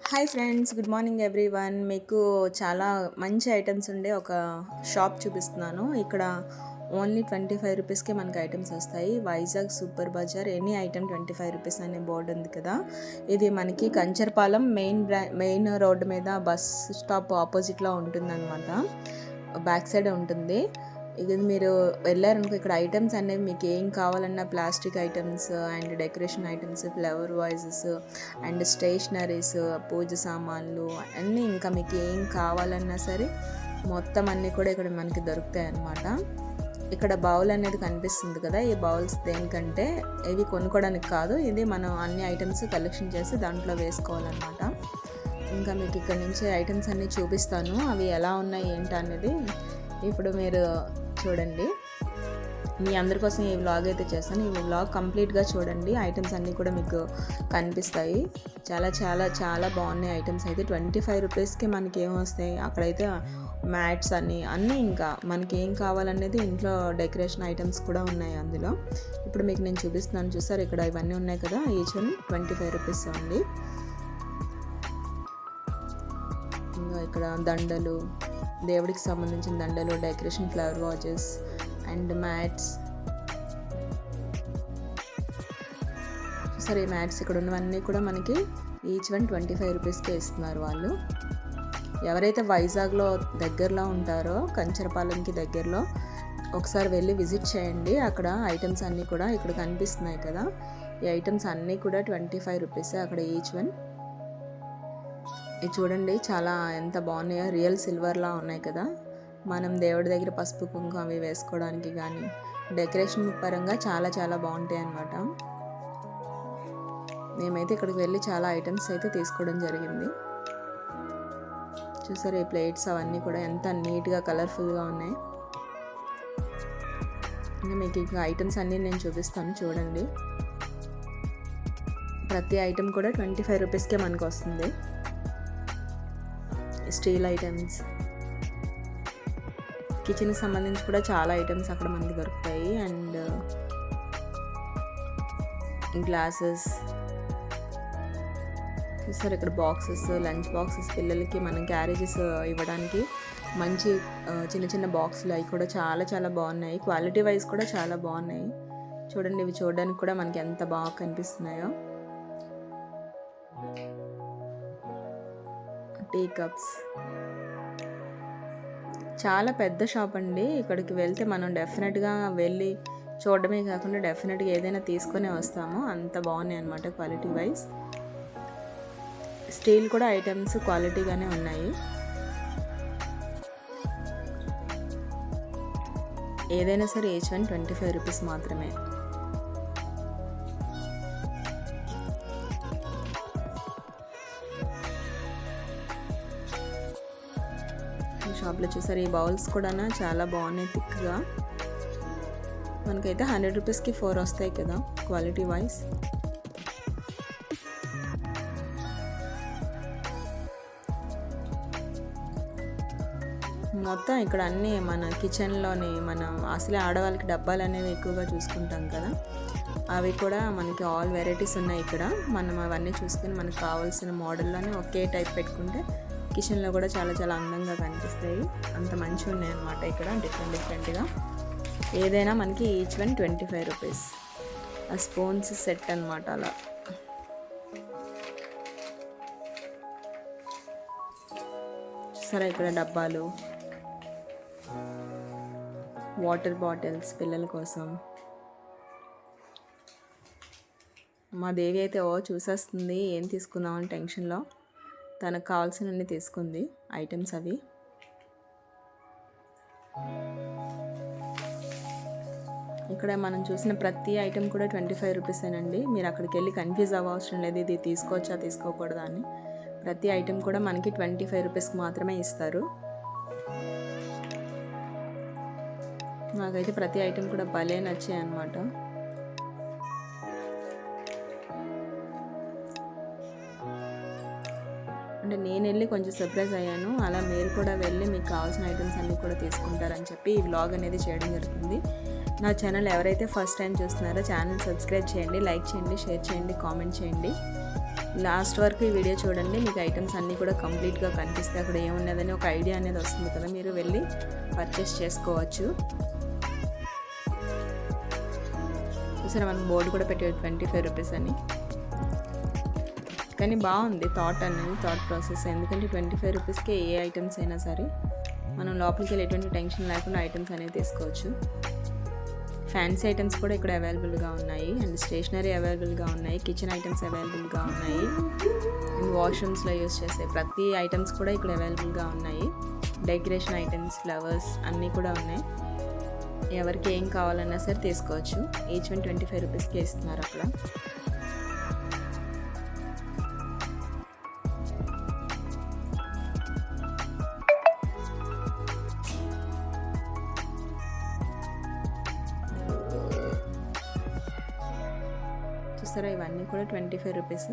Hi friends, good morning everyone. మీకు చాలా మంచి ఐటమ్స్ ఉండే ఒక షాప్ చూపిస్తున్నాను. ఇక్కడ ఓన్లీ 25 రూపీస్కే మనకి ఐటమ్స్ వస్తాయి. Vizag super Bazar, any item 25 rupees అనే బోర్డు ఉంది కదా. ఇది మనకి కంచర్పాలెం మెయిన్ రోడ్డు మీద బస్ స్టాప్ ఆపోజిట్లో ఉంటుందన్నమాట. బ్యాక్ సైడ్ ఉంటుంది. ఇది మీరు వెళ్ళారనుకో, ఇక్కడ ఐటమ్స్ అనేవి మీకు ఏం కావాలన్నా plastic items and decoration items, flower vases and stationeries, పూజ సామాన్లు అన్నీ, ఇంకా మీకు ఏం కావాలన్నా సరే మొత్తం అన్నీ కూడా ఇక్కడ మనకి దొరుకుతాయి అన్నమాట. ఇక్కడ బౌల్ అనేది కనిపిస్తుంది కదా, ఈ బౌల్స్ దేనికంటే ఇవి కొనుక్కోవడానికి కాదు, ఇది మనం అన్ని ఐటమ్స్ కలెక్షన్ చేసి దాంట్లో వేసుకోవాలన్నమాట. ఇంకా మీకు ఇక్కడ నుంచి ఐటమ్స్ అన్నీ చూపిస్తాను, అవి ఎలా ఉన్నాయి ఏంటనేది ఇప్పుడు మీరు చూడండి. మీ అందరి కోసం ఈ వ్లాగ్ అయితే చేస్తాను. ఈ వ్లాగ్ కంప్లీట్గా చూడండి, ఐటమ్స్ అన్నీ కూడా మీకు కనిపిస్తాయి. చాలా చాలా చాలా బాగున్నాయి ఐటమ్స్ అయితే. 25 రూపీస్కి మనకి ఏం వస్తాయి అక్కడైతే, మ్యాట్స్ అన్నీ ఇంకా మనకి ఏం కావాలనేది, ఇంట్లో డెకరేషన్ ఐటమ్స్ కూడా ఉన్నాయి అందులో. ఇప్పుడు మీకు నేను చూపిస్తున్నాను, చూసారు ఇక్కడ ఇవన్నీ ఉన్నాయి కదా, ఈచ్ వన్ 25 రూపీస్ అండి. ఇంకా ఇక్కడ దండలు, దేవుడికి సంబంధించిన దండలు, decoration flower watches and mats. సరే, ఈ మ్యాట్స్ ఇక్కడ ఉన్నవన్నీ కూడా మనకి ఈచ్ వన్ 25 రూపీస్కే ఇస్తున్నారు వాళ్ళు. ఎవరైతే వైజాగ్లో దగ్గరలో ఉంటారో, కంచరపాలెంకి దగ్గరలో, ఒకసారి వెళ్ళి విజిట్ చేయండి. అక్కడ ఐటమ్స్ అన్నీ కూడా ఇక్కడ కనిపిస్తున్నాయి కదా, ఈ ఐటమ్స్ అన్నీ కూడా 25 రూపీసే అక్కడ ఈచ్ వన్. ఇది చూడండి, చాలా ఎంత బాగున్నాయో, రియల్ సిల్వర్లా ఉన్నాయి కదా. మనం దేవుడి దగ్గర పసుపు కుంకుమ అవి వేసుకోవడానికి కానీ, డెకరేషన్ పరంగా చాలా చాలా బాగుంటాయి అన్నమాట. మేమైతే ఇక్కడికి వెళ్ళి చాలా ఐటమ్స్ అయితే తీసుకోవడం జరిగింది. చూసారు, ఈ ప్లేట్స్ అవన్నీ కూడా ఎంత నీట్గా కలర్ఫుల్గా ఉన్నాయి. ఇంకా మీకు ఇంకా ఐటమ్స్ అన్నీ నేను చూపిస్తాను, చూడండి. ప్రతి ఐటమ్ కూడా 25 రూపీస్కే మనకు వస్తుంది. స్టీల్ ఐటమ్స్, కిచెన్కి సంబంధించి కూడా చాలా ఐటమ్స్ అక్కడ మనకి దొరుకుతాయి. అండ్ గ్లాసెస్ చూసారు, ఇక్కడ బాక్సెస్, లంచ్ బాక్సెస్, పిల్లలకి మనం క్యారేజెస్ ఇవ్వడానికి మంచి చిన్న చిన్న బాక్సులు, అవి కూడా చాలా చాలా బాగున్నాయి. క్వాలిటీ వైజ్ కూడా చాలా బాగున్నాయి. చూడండి, ఇవి చూడడానికి కూడా మనకి ఎంత బాగా కనిపిస్తున్నాయో. టీ కప్స్, చాలా పెద్ద షాప్ అండి. ఇక్కడికి వెళ్తే మనం డెఫినెట్గా వెళ్ళి చూడడమే కాకుండా డెఫినెట్గా ఏదైనా తీసుకొని వస్తాము, అంత బాగున్నాయి అన్నమాట క్వాలిటీ వైజ్. స్టీల్ కూడా ఐటమ్స్ క్వాలిటీగానే ఉన్నాయి. ఏదైనా సరే ఈచ్ వన్ 25 రూపీస్ మాత్రమే. షాప్లో చూసారు, ఈ బౌల్స్ కూడా చాలా బాగున్నాయి, థిక్గా. మనకైతే 100 రూపీస్కి 4 వస్తాయి కదా క్వాలిటీ వైజ్. మొత్తం ఇక్కడ అన్నీ మన కిచెన్లోని, మనం అసలే ఆడవాళ్ళకి డబ్బాలు అనేవి ఎక్కువగా చూసుకుంటాం కదా, అవి కూడా మనకి ఆల్ వెరైటీస్ ఉన్నాయి ఇక్కడ. మనం అవన్నీ చూసుకొని మనకు కావాల్సిన మోడల్లోనే ఒకే టైప్ పెట్టుకుంటే కిచెన్లో కూడా చాలా చాలా అందంగా కనిపిస్తాయి. అంత మంచిగా ఉన్నాయి అన్నమాట ఇక్కడ, డిఫరెంట్గా. ఏదైనా మనకి ఈచ్ వన్ 25 రూపీస్. ఆ స్పూన్స్ సెట్ అన్నమాట. అలా సరే, ఇక్కడ డబ్బాలు, వాటర్ బాటిల్స్ పిల్లల కోసం. మా దేవి అయితే చూసేస్తుంది ఏం తీసుకుందామని టెన్షన్లో. తనకు కావాల్సినవన్నీ తీసుకుంది ఐటమ్స్ అవి. ఇక్కడ మనం చూసిన ప్రతి ఐటెం కూడా 25 రూపీసేనండి. మీరు అక్కడికి వెళ్ళి కన్ఫ్యూజ్ అవ్వవసరం లేదు, ఇది తీసుకోవచ్చా తీసుకోకూడదా అని. ప్రతి ఐటెం కూడా మనకి 25 రూపీస్కి మాత్రమే ఇస్తారు. నాకైతే ప్రతి ఐటెం కూడా భలే నచ్చాయి అన్నమాట. అంటే నేను వెళ్ళి కొంచెం సర్ప్రైజ్ అయ్యాను, అలా మీరు కూడా వెళ్ళి మీకు కావాల్సిన ఐటమ్స్ అన్నీ కూడా తీసుకుంటారని చెప్పి ఈ వ్లాగ్ అనేది చేయడం జరుగుతుంది. నా ఛానల్ ఎవరైతే ఫస్ట్ టైం చూస్తున్నారో ఛానల్ సబ్స్క్రైబ్ చేయండి, లైక్ చేయండి, షేర్ చేయండి, కామెంట్ చేయండి. లాస్ట్ వరకు ఈ వీడియో చూడండి, మీకు ఐటమ్స్ అన్నీ కూడా కంప్లీట్గా కనిపిస్తాయి. అక్కడ ఏమున్నదని ఒక ఐడియా అనేది వస్తుంది కదా, మీరు వెళ్ళి పర్చేస్ చేసుకోవచ్చు. చూసారా, మనకు బోర్డు కూడా పెట్టారు 25 రూపీస్ అని. కానీ బాగుంది థాట్ ప్రాసెస్. ఎందుకంటే 25 రూపీస్కి ఏ ఐటమ్స్ అయినా సరే మనం లోపలికి వెళ్ళి ఎటువంటి టెన్షన్ లేకుండా ఐటమ్స్ అనేవి తీసుకోవచ్చు. ఫ్యాన్సీ ఐటమ్స్ కూడా ఇక్కడ అవైలబుల్గా ఉన్నాయి, అండ్ స్టేషనరీ అవైలబుల్గా ఉన్నాయి, కిచెన్ ఐటమ్స్ అవైలబుల్గా ఉన్నాయి, అండ్ వాష్రూమ్స్లో యూస్ చేసే ప్రతి ఐటమ్స్ కూడా ఇక్కడ అవైలబుల్గా ఉన్నాయి. డెకరేషన్ ఐటమ్స్, ఫ్లవర్స్ అన్నీ కూడా ఉన్నాయి. ఎవరికి ఏం కావాలన్నా సరే తీసుకోవచ్చు. ఈచ్ వన్ 25 రూపీస్కి ఇస్తున్నారు అక్కడ. చూసారా, ఇవన్నీ కూడా 25 రూపీస్.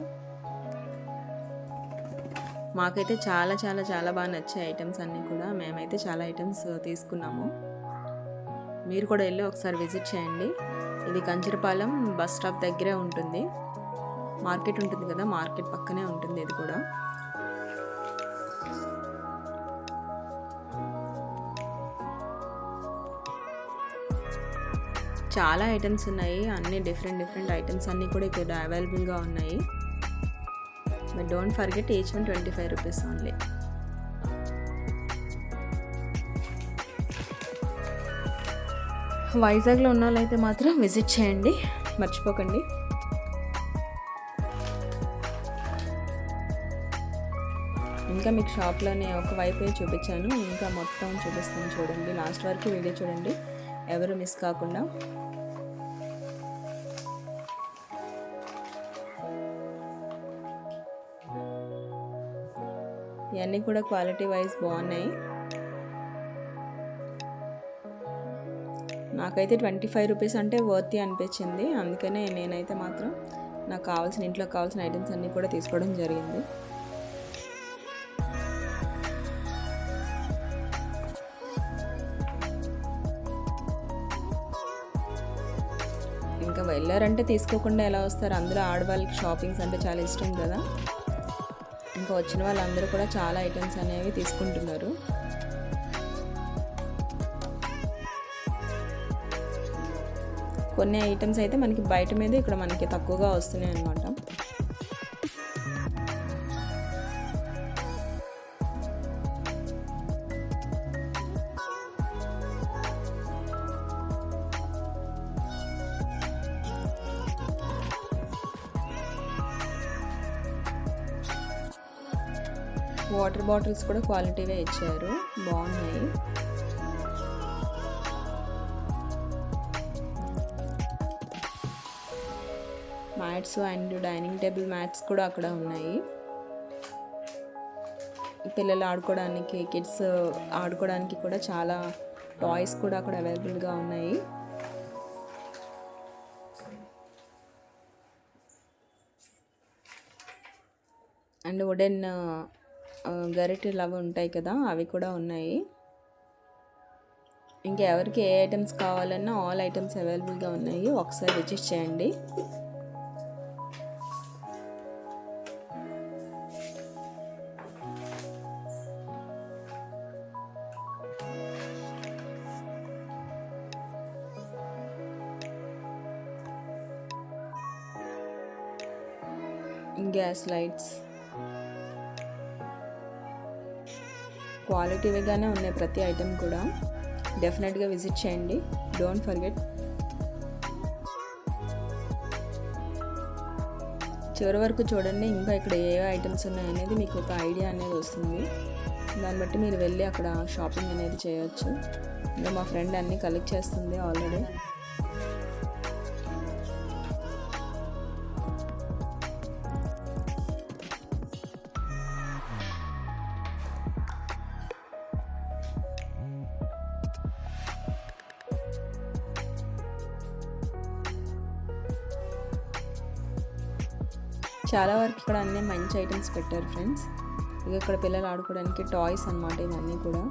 మాకైతే చాలా చాలా చాలా బాగా నచ్చాయి ఐటమ్స్ అన్నీ కూడా. మేమైతే చాలా ఐటమ్స్ తీసుకున్నాము. మీరు కూడా వెళ్ళి ఒకసారి విజిట్ చేయండి. ఇది కంచరపాలెం బస్ స్టాప్ దగ్గరే ఉంటుంది. మార్కెట్ ఉంటుంది కదా, మార్కెట్ పక్కనే ఉంటుంది ఇది కూడా. చాలా ఐటమ్స్ ఉన్నాయి, అన్ని డిఫరెంట్ ఐటమ్స్ అన్నీ కూడా ఇక్కడ అవైలబుల్గా ఉన్నాయి. But don't forget, each one 25 rupees only. వైజాగ్లో ఉన్న వాళ్ళైతే మాత్రం విజిట్ చేయండి, మర్చిపోకండి. ఇంకా మీకు షాప్లోనే ఒక వైపే చూపించాను, ఇంకా మొత్తం చూపిస్తాను చూడండి. లాస్ట్ వరకు వీడియో చూడండి, ఎవరు మిస్ కాకుండా. ఇవన్నీ కూడా క్వాలిటీ వైజ్ బాగున్నాయి. నాకైతే 25 రూపీస్ అంటే వర్తీ అనిపించింది. అందుకనే నేనైతే మాత్రం నాకు ఇంట్లో కావాల్సిన ఐటమ్స్ అన్నీ కూడా తీసుకోవడం జరిగింది. ఇంకా వెళ్ళారంటే తీసుకోకుండా ఎలా వస్తారు? అందులో ఆడవాళ్ళకి షాపింగ్స్ అంటే చాలా ఇష్టం కదా. ఇంకా వచ్చిన వాళ్ళందరూ కూడా చాలా ఐటమ్స్ అనేవి తీసుకుంటున్నారు. కొన్ని ఐటమ్స్ అయితే మనకి బయట మీద ఇక్కడ మనకి తక్కువగా వస్తున్నాయి అన్నమాట. వాటర్ బాటిల్స్ కూడా క్వాలిటీగా ఇచ్చారు, బాగున్నాయి. Mats and dining table mats కూడా అక్కడ ఉన్నాయి. పిల్లలు ఆడుకోవడానికి, కిడ్స్ ఆడుకోవడానికి కూడా చాలా టాయ్స్ కూడా అక్కడ అవైలబుల్గా ఉన్నాయి. అండ్ వుడెన్ గరిటెలు అవి ఉంటాయి కదా, అవి కూడా ఉన్నాయి. ఇంకా ఎవరికి ఏ ఐటమ్స్ కావాలన్నా ఆల్ ఐటమ్స్ అవైలబుల్గా ఉన్నాయి. ఒకసారి విజిట్ చేయండి. గ్యాస్ లైట్స్ క్వాలిటీగానే ఉన్నాయి, ప్రతి ఐటెం కూడా. డెఫినెట్గా విజిట్ చేయండి, డోంట్ ఫర్గెట్. చివరి వరకు చూడండి, ఇంకా ఇక్కడ ఏ ఐటమ్స్ ఉన్నాయనేది మీకు ఒక ఐడియా అనేది వస్తుంది. దాన్ని బట్టి మీరు వెళ్ళి అక్కడ షాపింగ్ అనేది చేయొచ్చు. ఇంకా మా ఫ్రెండ్ అన్నీ కలెక్ట్ చేస్తుంది ఆల్రెడీ. చాలా వరకు ఇక్కడ అన్నీ మంచి ఐటమ్స్ పెట్టారు ఫ్రెండ్స్. ఇక ఇక్కడ పిల్లలు ఆడుకోవడానికి టాయ్స్ అన్నమాట ఇవన్నీ కూడా.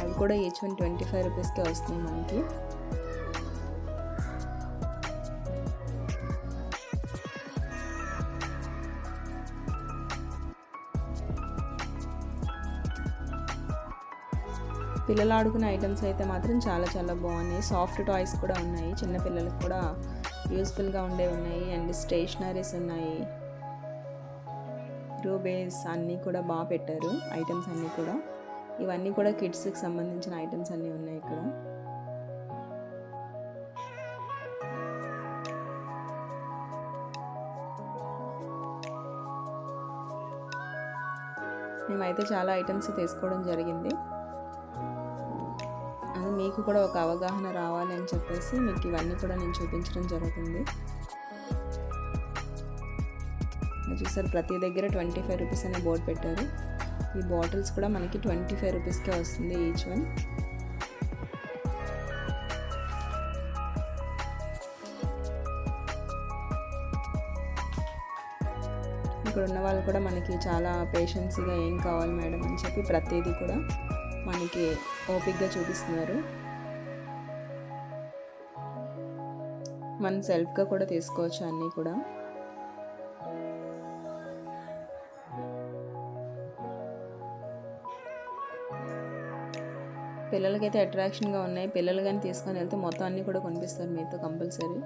అవి కూడా ఈచ్ వన్ 25 రూపీస్కే వస్తున్నాయి మనకి. పిల్లలు ఆడుకునే ఐటమ్స్ అయితే మాత్రం చాలా చాలా బాగున్నాయి. సాఫ్ట్ టాయ్స్ కూడా ఉన్నాయి, చిన్నపిల్లలకు కూడా యూస్ఫుల్గా ఉండేవి ఉన్నాయి. అండ్ స్టేషనరీస్ ఉన్నాయి, రూబేస్ అన్నీ కూడా బాగా పెట్టారు ఐటమ్స్ అన్నీ కూడా. ఇవన్నీ కూడా కిడ్స్కి సంబంధించిన ఐటమ్స్ అన్నీ ఉన్నాయి ఇక్కడ. మేమైతే చాలా ఐటమ్స్ తీసుకోవడం జరిగింది. అది మీకు కూడా ఒక అవగాహన రావాలి అని చెప్పేసి మీకు ఇవన్నీ కూడా నేను చూపించడం జరుగుతుంది. చూసారు, ప్రతి దగ్గర 25 రూపీస్ అనే బోర్డు పెట్టారు. ఈ బాటిల్స్ కూడా మనకి 25 రూపీస్కే వస్తుంది ఈచ్ వన్. ఇక్కడ ఉన్న వాళ్ళు కూడా మనకి చాలా పేషెన్స్గా ఏం కావాలి మేడం అని చెప్పి ప్రతిదీ కూడా మనకి ఓపిక్గా చూపిస్తున్నారు. మనం సెల్ఫ్గా కూడా తీసుకోవచ్చు అన్నీ కూడా. పిల్లలకైతే అట్రాక్షన్గా ఉన్నాయి. పిల్లలు కానీ తీసుకొని వెళ్తే మొత్తం అన్నీ కూడా కొనిపిస్తారు మీతో కంపల్సరీ.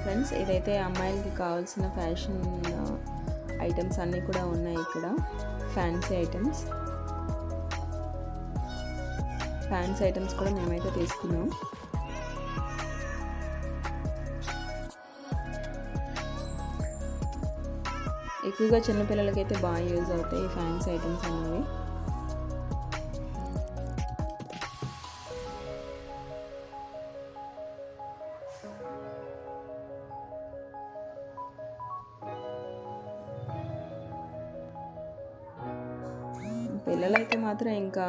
ఫ్రెండ్స్, ఇదైతే అమ్మాయిలకి కావాల్సిన ఫ్యాషన్ ఐటమ్స్ అన్నీ కూడా ఉన్నాయి ఇక్కడ. ఫ్యాన్సీ ఐటమ్స్ కూడా మేమైతే తీసుకున్నాం. ఎక్కువగా చిన్నపిల్లలకైతే బాగా యూజ్ అవుతాయి ఈ ఫ్యాన్సీ ఐటమ్స్ అనేవి. పిల్లలైతే మాత్రం ఇంకా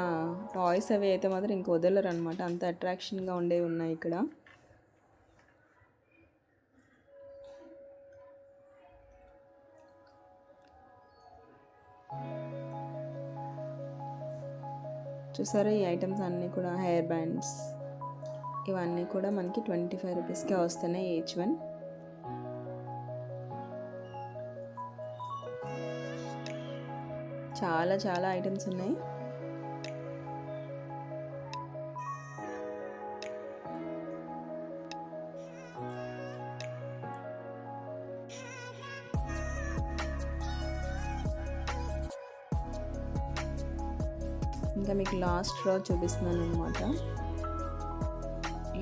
టాయ్స్ అవి అయితే మాత్రం ఇంక వదలరు అనమాట, అంత అట్రాక్షన్గా ఉండేవి ఉన్నాయి ఇక్కడ. చూసారా, ఈ ఐటమ్స్ అన్నీ కూడా హెయిర్ బ్యాండ్స్ ఇవన్నీ కూడా మనకి 25 రూపీస్కే వస్తున్నాయి ఈచ్ వన్. చాలా చాలా ఐటమ్స్ ఉన్నాయి. ఇంకా మీకు లాస్ట్ రో చూపిస్తున్నాను అనమాట.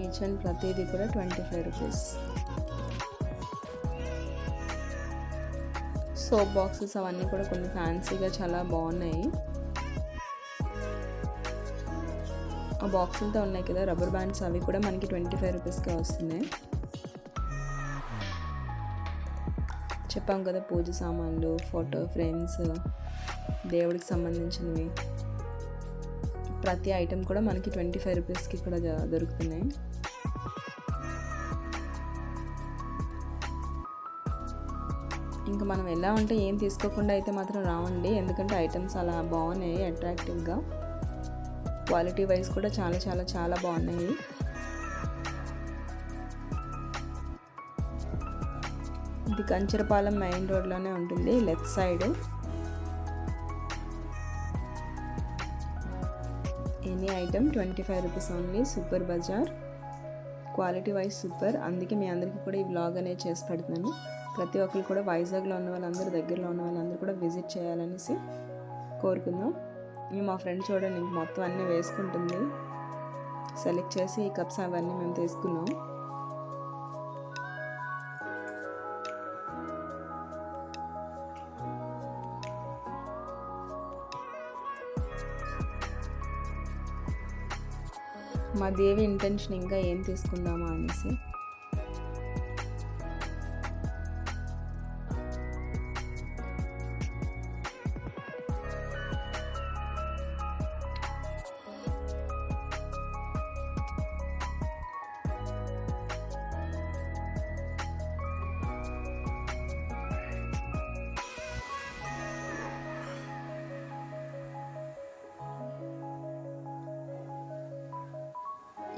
ఈచ్ వన్ ప్రతిదీ కూడా 25 రూపీస్. సోప్ బాక్సెస్ అవన్నీ కూడా కొన్ని ఫ్యాన్సీగా చాలా బాగున్నాయి. ఆ బాక్సులతో ఉన్నాయి కదా రబ్బర్ బ్యాండ్స్, అవి కూడా మనకి 25 రూపీస్కే వస్తున్నాయి. చెప్పాం కదా, పూజ సామాన్లు, ఫోటో ఫ్రేమ్స్, దేవుడికి సంబంధించినవి ప్రతి ఐటెం కూడా మనకి 25 రూపీస్కి కూడా దొరుకుతున్నాయి. ఇంకా మనం ఎలా ఉంటే ఏం తీసుకోకుండా అయితే మాత్రం రావండి, ఎందుకంటే ఐటమ్స్ అలా బాగున్నాయి అట్రాక్టివ్గా. క్వాలిటీ వైజ్ కూడా చాలా చాలా చాలా బాగున్నాయి. ఇది కంచరపాలెం మెయిన్ రోడ్లోనే ఉంటుంది, left side. Any item 25 rupees only. Super Bazar, quality wise super. అందుకే మీ అందరికీ కూడా ఈ వ్లాగ్ అనేది చేసి పెడుతున్నాను. ప్రతి ఒక్కరు కూడా వైజాగ్లో ఉన్న వాళ్ళందరూ, దగ్గరలో ఉన్న వాళ్ళందరూ కూడా విజిట్ చేయాలనేసి కోరుకుందాం. మా ఫ్రెండ్ చూడండి ఇంక మొత్తం అన్నీ వేసుకుంటుంది. సెలెక్ట్ చేసి ఈ కప్స్ అవన్నీ మేము తీసుకున్నాం. మా దేవి ఇంటెన్షన్ ఇంకా ఏం తీసుకుందామా అనేసి.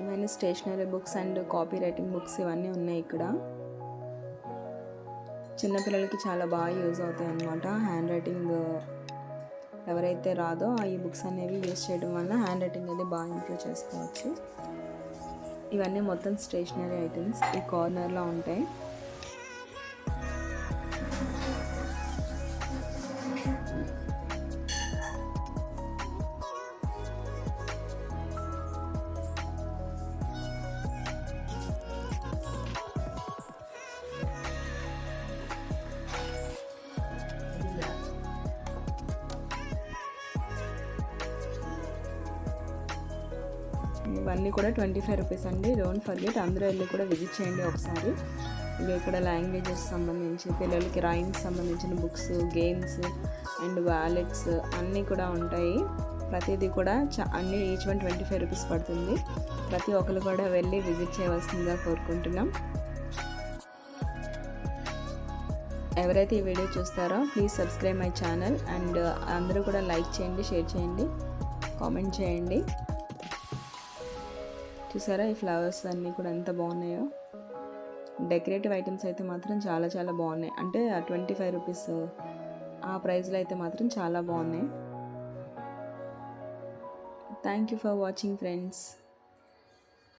ఇవన్నీ stationery books and copy writing books ఇవన్నీ ఉన్నాయి ఇక్కడ. చిన్నపిల్లలకి చాలా బాగా యూజ్ అవుతాయి అన్నమాట. హ్యాండ్ రైటింగ్ ఎవరైతే రాదో ఈ బుక్స్ అనేవి యూజ్ చేయడం వల్ల హ్యాండ్ రైటింగ్ అనేది బాగా ఇంప్రూవ్ చేసుకోవచ్చు. ఇవన్నీ మొత్తం స్టేషనరీ ఐటమ్స్ ఈ కార్నర్లో ఉంటాయి. ఇవన్నీ కూడా 25 రూపీస్ అండి. డోంట్ ఫర్గెట్, అందరూ వెళ్ళి కూడా విజిట్ చేయండి ఒకసారి. ఇక ఇక్కడ లాంగ్వేజెస్ సంబంధించి పిల్లలకి రైమ్స్ సంబంధించిన బుక్స్, గేమ్స్ అండ్ వ్యాలెట్స్ అన్నీ కూడా ఉంటాయి. ప్రతిదీ కూడా అన్నీ ఈచ్ వన్ 25 రూపీస్ పడుతుంది. ప్రతి ఒక్కరు కూడా వెళ్ళి విజిట్ చేయవలసిందిగా కోరుకుంటున్నాం. ఎవరైతే ఈ వీడియో చూస్తారో please subscribe my channel and అందరూ కూడా లైక్ చేయండి, షేర్ చేయండి, కామెంట్ చేయండి. చూసారా ఈ ఫ్లవర్స్ అన్నీ కూడా ఎంత బాగున్నాయో. డెకరేటివ్ ఐటమ్స్ అయితే మాత్రం చాలా చాలా బాగున్నాయి. అంటే 25 రూపీస్ ఆ ప్రైస్లో అయితే మాత్రం చాలా బాగున్నాయి. Thank you for watching friends.